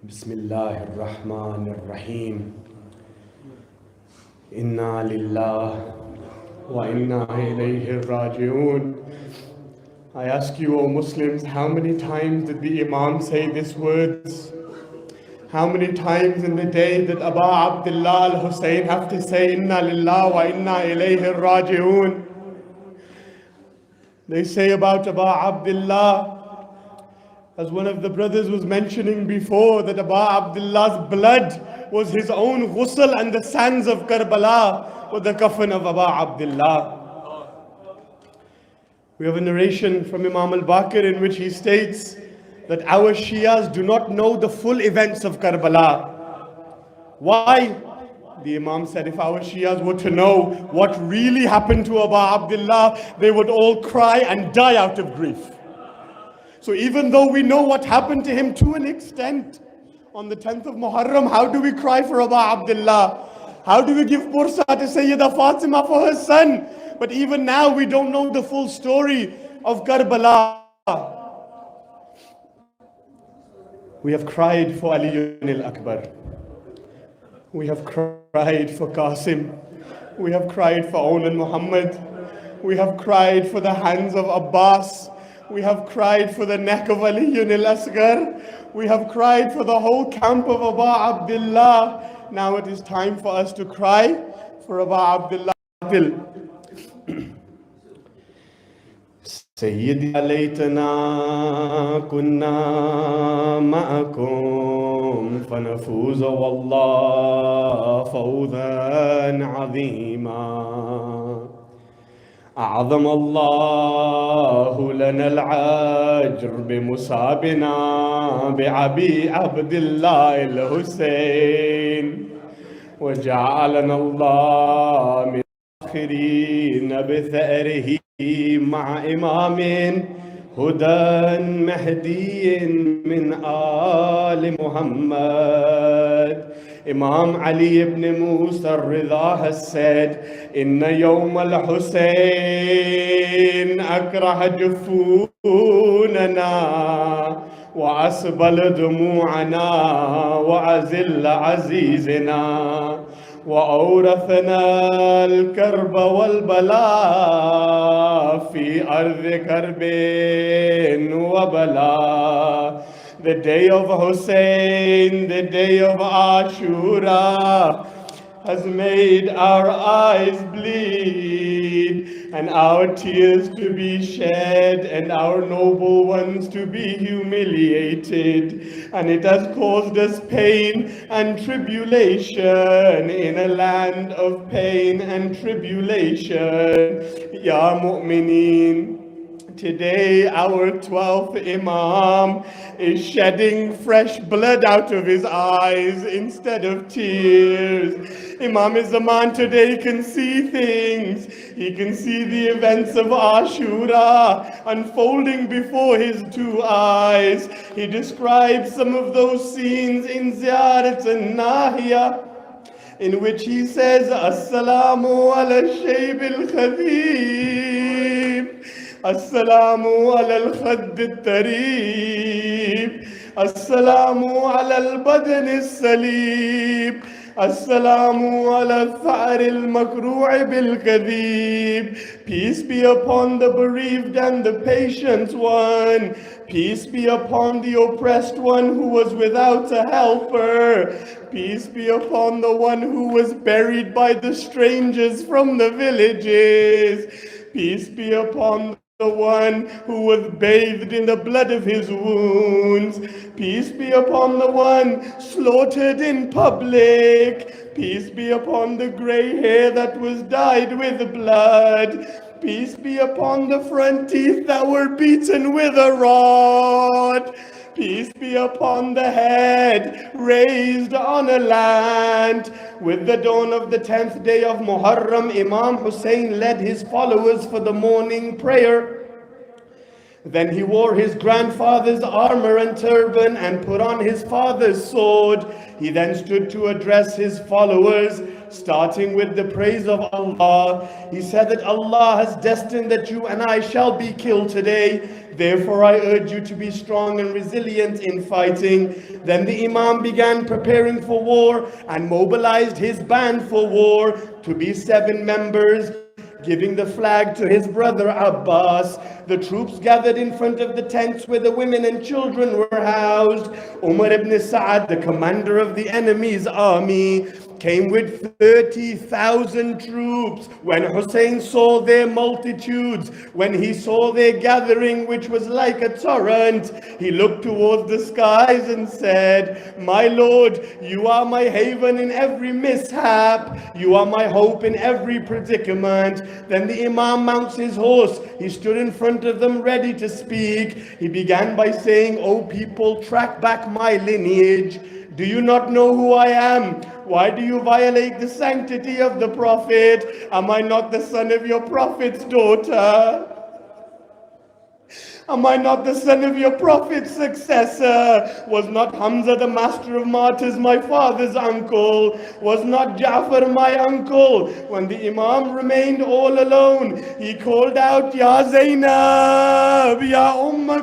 Bismillah ar-Rahman ar-Rahim. Inna lillah wa inna ilayhi raji'un. I ask you, O Muslims, how many times did the Imam say these words? How many times in the day did Abu Abdullah al-Hussain have to say, Inna lillah wa inna ilayhi raji'un? They say about Abu Abdullah, as one of the brothers was mentioning before, that Abu Abdullah's blood was his own ghusl, and the sands of Karbala were the coffin of Abu Abdullah. We have a narration from Imam al-Baqir in which he states that our Shias do not know the full events of Karbala. Why? The Imam said, if our Shias were to know what really happened to Abu Abdullah, they would all cry and die out of grief. So even though we know what happened to him to an extent, on the 10th of Muharram, how do we cry for Abu Abdullah? How do we give Pursa to Sayyidah Fatima for her son? But even now we don't know the full story of Karbala. We have cried for Ali al-Akbar. We have cried for Qasim. We have cried for Own and Muhammad. We have cried for the hands of Abbas. We have cried for the neck of Ali al-Asghar. We have cried for the whole camp of Abu Abdullah. Now it is time for us to cry for Abu Abdullah. Sayyidi alaytana kunna ma'akum fanafuza wallah fawzan azima. أعظم الله لنا الأجر بمصابنا بعبي عبد الله الحسين وجعلنا الله من الآخرين بثأره مع إمام هدى مهدي من آل محمد. Imam Ali ibn Musa al-Ridha has said, Inna yawm al-Hussain akrah jufunana wa asbal dumu'ana wa azil azizina wa awrathana al-karba wal-bala fi ardi karbin wa bala. The day of Hussain, the day of Ashura, has made our eyes bleed and our tears to be shed and our noble ones to be humiliated. And it has caused us pain and tribulation in a land of pain and tribulation. Ya mu'mineen. Today, our 12th Imam is shedding fresh blood out of his eyes instead of tears. Imam is the man today can see things. He can see the events of Ashura unfolding before his two eyes. He describes some of those scenes in Ziyarat al-Nahiya, in which he says, Assalamu ala shayb al-khadib. السلام على الخد التريب السلام على البدن السليب السلام على الثأر المكروع بالكذيب. Peace be upon the bereaved and the patient one. Peace be upon the oppressed one who was without a helper. Peace be upon the one who was buried by the strangers from the villages. Peace be upon the one who was bathed in the blood of his wounds. Peace be upon the one slaughtered in public. Peace be upon the gray hair that was dyed with blood. Peace be upon the front teeth that were beaten with a rod. Peace be upon the head raised on a land. With the dawn of the 10th day of Muharram, Imam Hussain led his followers for the morning prayer. Then he wore his grandfather's armor and turban and put on his father's sword. He then stood to address his followers. starting with the praise of Allah. He said that Allah has destined that you and I shall be killed today. Therefore, I urge you to be strong and resilient in fighting. Then the Imam began preparing for war and mobilized his band for war to be 7 members, giving the flag to his brother Abbas. The troops gathered in front of the tents where the women and children were housed. Umar ibn Sa'ad, the commander of the enemy's army, came with 30,000 troops. When Hussain saw their multitudes, when he saw their gathering, which was like a torrent, he looked towards the skies and said, "My Lord, you are my haven in every mishap. You are my hope in every predicament." Then the Imam mounts his horse. He stood in front of them ready to speak. He began by saying, "O people, track back my lineage. Do you not know who I am? Why do you violate the sanctity of the Prophet? Am I not the son of your Prophet's daughter? Am I not the son of your Prophet's successor? Was not Hamza the master of martyrs my father's uncle? Was not Ja'far my uncle?" When the Imam remained all alone, he called out, "Ya Zainab, Ya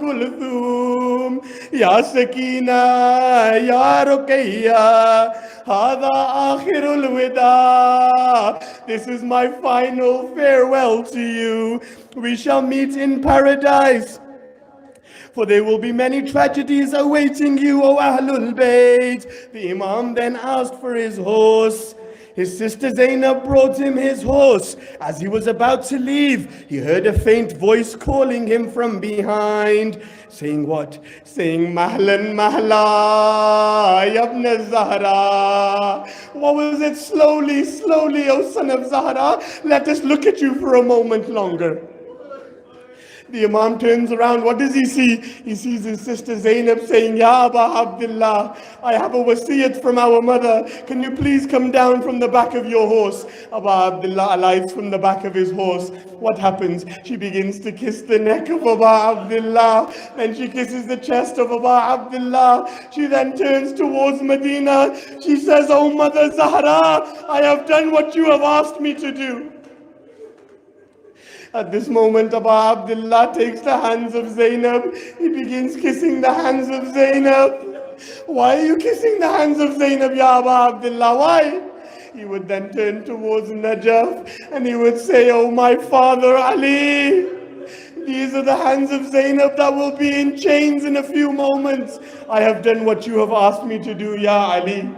Kulthum, Ya Sakina, Ya Ruqayya, Hada akhirul wida. This is my final farewell to you. We shall meet in paradise. For there will be many tragedies awaiting you, O Ahlul Bayt." The Imam then asked for his horse. His sister Zainab brought him his horse. As he was about to leave, he heard a faint voice calling him from behind. Saying what? Saying, "Mahlan mahla, yabna Zahra." What was it? "Slowly, slowly, O son of Zahra. Let us look at you for a moment longer." The Imam turns around. What does he see? He sees his sister Zainab saying, "Ya Aba Abdullah, I have a wasiyat from our mother. Can you please come down from the back of your horse?" Aba Abdullah alights from the back of his horse. What happens? She begins to kiss the neck of Aba Abdullah. Then she kisses the chest of Aba Abdullah. She then turns towards Medina. She says, "O Mother Zahra, I have done what you have asked me to do." At this moment, Aba Abdullah takes the hands of Zainab. He begins kissing the hands of Zainab. "Why are you kissing the hands of Zainab, Ya Aba Abdullah? Why?" He would then turn towards Najaf and he would say, "Oh, my father Ali, these are the hands of Zainab that will be in chains in a few moments. I have done what you have asked me to do, Ya Ali."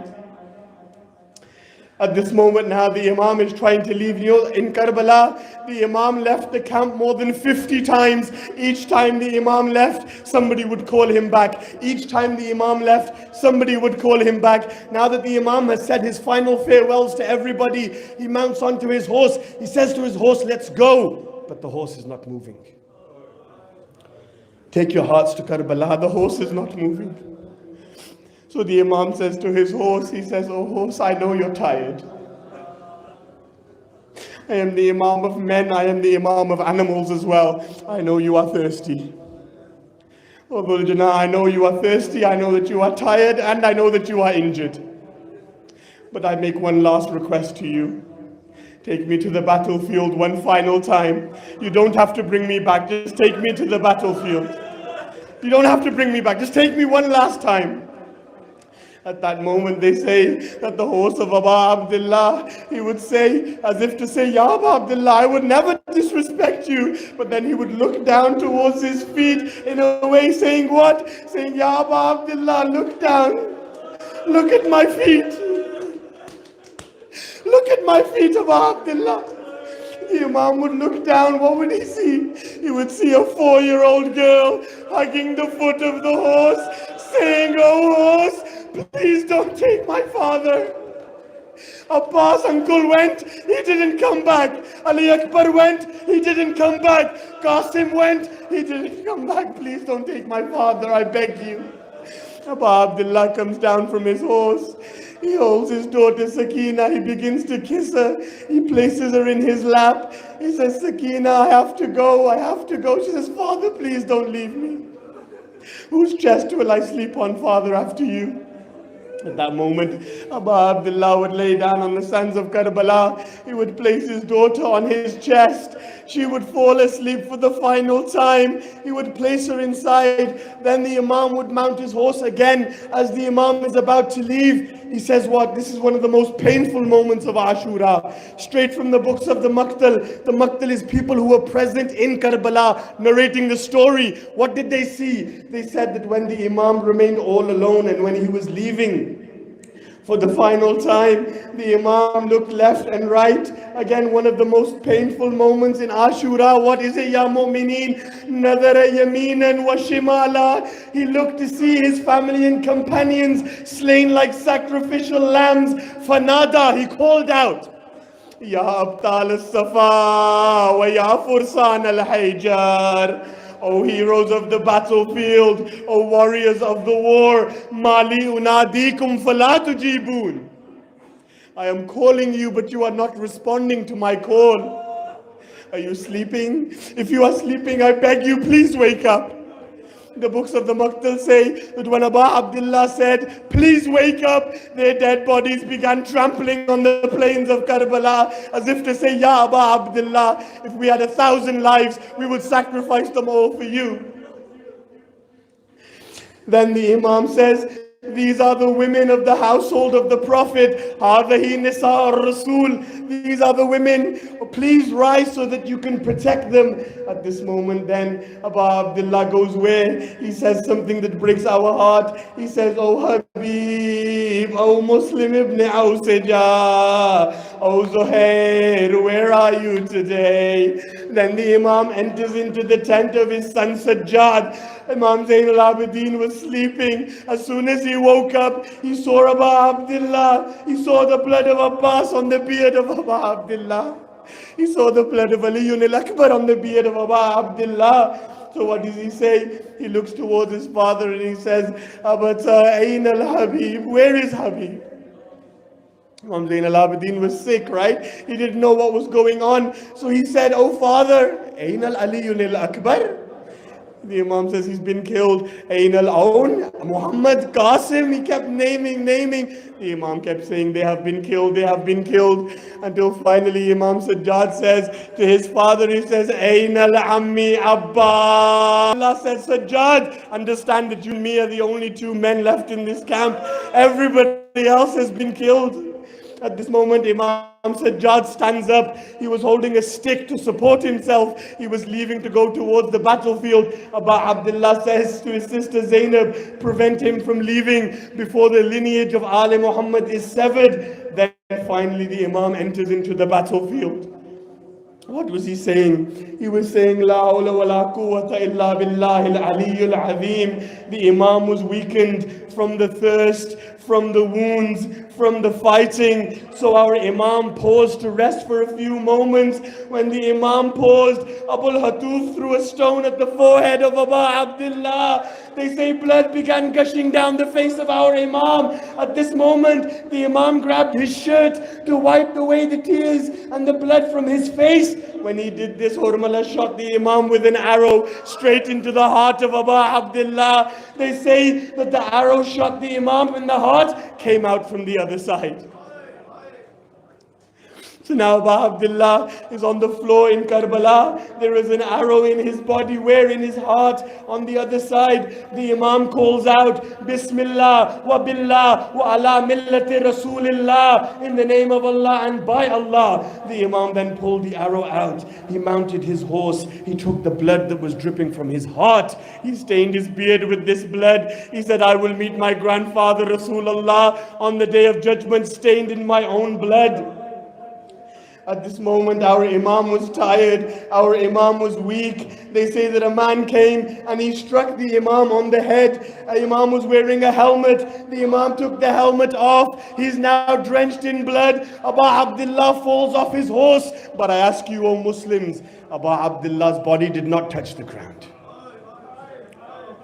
At this moment now, the Imam is trying to leave. You know, in Karbala, the Imam left the camp more than 50 times. Each time the Imam left, somebody would call him back. Each time the Imam left, somebody would call him back. Now that the Imam has said his final farewells to everybody, he mounts onto his horse. He says to his horse, "Let's go." But the horse is not moving. Take your hearts to Karbala. The horse is not moving. So the Imam says to his horse, he says, "Oh horse, I know you're tired. I am the Imam of men, I am the Imam of animals as well. I know you are thirsty. Oh Dhul Janah, I know you are thirsty, I know that you are tired, and I know that you are injured. But I make one last request to you. Take me to the battlefield one final time. You don't have to bring me back, just take me to the battlefield. You don't have to bring me back, just take me one last time." At that moment, they say that the horse of Aba Abdullah, he would say, as if to say, "Ya Aba Abdullah, I would never disrespect you." But then he would look down towards his feet in a way saying what? Saying, "Ya Aba Abdullah, look down. Look at my feet. Look at my feet, Aba Abdullah." The Imam would look down. What would he see? He would see a 4-year-old girl hugging the foot of the horse, saying, "Oh horse, please don't take my father." Abbas uncle went, he didn't come back. Ali Akbar went, he didn't come back. Qasim went, he didn't come back. "Please don't take my father, I beg you." Aba Abdullah comes down from his horse. He holds his daughter Sakina. He begins to kiss her. He places her in his lap. He says, "Sakina, I have to go. I have to go." She says, "Father, please don't leave me. Whose chest will I sleep on, Father, after you?" At that moment, Abu Abdullah would lay down on the sands of Karbala. He would place his daughter on his chest. She would fall asleep for the final time. He would place her inside. Then the Imam would mount his horse again. As the Imam is about to leave, he says what? This is one of the most painful moments of Ashura. Straight from the books of the Maqtal. The Maqtal is people who were present in Karbala narrating the story. What did they see? They said that when the Imam remained all alone and when he was leaving for the final time, the Imam looked left and right. Again, one of the most painful moments in Ashura. What is it, Ya Mu'mineen? Nadara yaminan wa shimala. He looked to see his family and companions slain like sacrificial lambs. Fanada, he called out, Ya Abtal al-Safa wa Ya Fursan al-Hayjar. O heroes of the battlefield, O warriors of the war, Mali unadikum fala tujibun. I am calling you, but you are not responding to my call. Are you sleeping? If you are sleeping, I beg you, please wake up. The books of the Maqtal say that when Abu Abdullah said, please wake up, their dead bodies began trampling on the plains of Karbala as if to say, Ya Abu Abdullah, if we had 1,000 lives, we would sacrifice them all for you. Then the Imam says, these are the women of the household of the Prophet. هَذَهِ نِسَاءُ الرَّسُولِ. These are the women. Please rise so that you can protect them. At this moment then, Abu Abdullah goes where? He says something that breaks our heart. He says, Oh Habib, oh Muslim ibn Awsija, oh Zuhair, where are you today? Then the Imam enters into the tent of his son Sajjad. Imam Zain al-Abidin was sleeping. As soon as he woke up, he saw Abu Abdullah. He saw the blood of Abbas on the beard of Abu Abdullah. He saw the blood of Ali al-Akbar on the beard of Abu Abdullah. So what does he say? He looks towards his father and he says, Abata ayn al-Habib, where is Habib? Imam Zain al-Abidin was sick, right? He didn't know what was going on. So he said, Oh father, ayn al-Ali al-Akbar? The Imam says he's been killed. Ayn al-Aun, Muhammad, Qasim, he kept naming. The Imam kept saying they have been killed, until finally Imam Sajjad says to his father, he says, Ayn al-Ammi Abbas. Allah says, Sajjad, understand that you and me are the only two men left in this camp. Everybody else has been killed. At this moment, Imam Sajjad stands up. He was holding a stick to support himself. He was leaving to go towards the battlefield. Abu Abdullah says to his sister Zainab, prevent him from leaving before the lineage of Ali Muhammad is severed. Then finally the Imam enters into the battlefield. What was he saying? He was saying, La hawla wa la quwwata illa billahi al-aliyyul azim. The Imam was weakened from the thirst, from the wounds, from the fighting. So our Imam paused to rest for a few moments. When the Imam paused, Abul Hatuf threw a stone at the forehead of Abu Abdullah. They say blood began gushing down the face of our Imam. At this moment, the Imam grabbed his shirt to wipe away the tears and the blood from his face. When he did this, Hurmala shot the Imam with an arrow straight into the heart of Abu Abdullah. They say that the arrow shot the Imam in the heart, came out from the other side. So now Abu Abdullah is on the floor in Karbala. There is an arrow in his body. Where? In his heart. On the other side, the Imam calls out, Bismillah wa billah wa ala millati Rasulillah. In the name of Allah and by Allah. The Imam then pulled the arrow out. He mounted his horse. He took the blood that was dripping from his heart. He stained his beard with this blood. He said, I will meet my grandfather Rasulullah on the day of judgment stained in my own blood. At this moment, our Imam was tired, our Imam was weak. They say that a man came and he struck the Imam on the head. The Imam was wearing a helmet. The Imam took the helmet off. He's now drenched in blood. Abu Abdullah falls off his horse. But I ask you, O Muslims, Abu Abdullah's body did not touch the ground.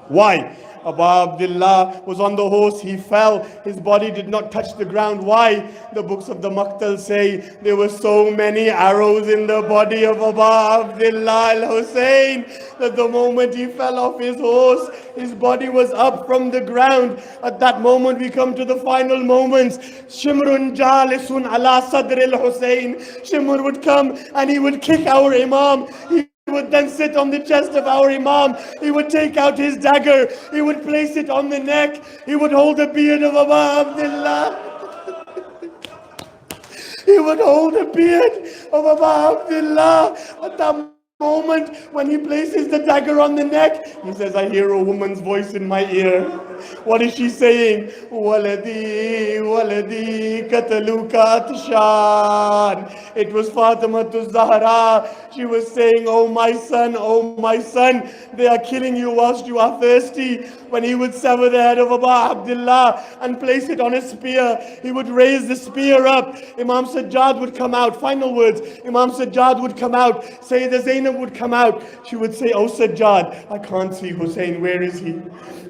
Why? Abu Abdullah was on the horse, he fell, his body did not touch the ground. Why? The books of the Maqtal say there were so many arrows in the body of Abu Abdullah al-Hussain that the moment he fell off his horse, his body was up from the ground. At that moment we come to the final moments. Shimrun jalisun ala sadr al-Hussain. Shimr would come and he would kick our Imam. He would then sit on the chest of our Imam. He would take out his dagger. He would place it on the neck. He would hold the beard of Abu Abdullah. He would hold the beard of Abu Abdullah. At that moment, when he places the dagger on the neck, he says, I hear a woman's voice in my ear. What is she saying? Waladi, waladi, kataluka atshan. It was Fatima to Zahra. She was saying, oh my son, they are killing you whilst you are thirsty. When he would sever the head of Abu Abdullah and place it on a spear, he would raise the spear up. Imam Sajjad would come out. Final words. Imam Sajjad would come out. Sayyidah Zainab would come out. She would say, oh Sajjad, I can't see Hussain. Where is he?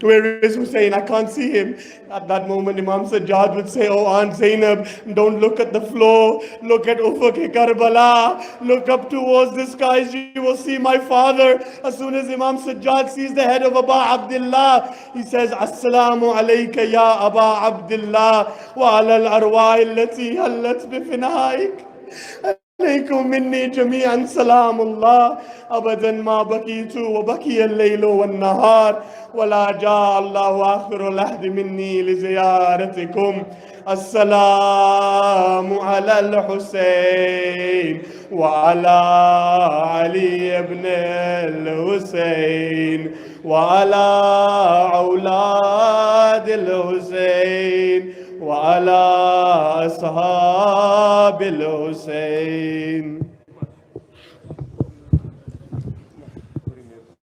Where is Hussain? I can't see him. At that moment, Imam Sajjad would say, oh Aunt Zainab, don't look at the floor. Look at Ufuk Karbala. Look up towards the skies. You will see my father. As soon as Imam Sajjad sees the head of Abu Abdullah, he says, Assalamu alayka ya Abu Abdullah wa ala al-arwah allati hallat bifinaik. عليكم مني جميعا سلام الله أبدا ما بكيت وبكي الليل والنهار ولا جاء الله آخر العهد مني لزيارتكم السلام على الحسين وعلى علي بن الحسين وعلى أولاد الحسين وعلى أصحاب الحسين.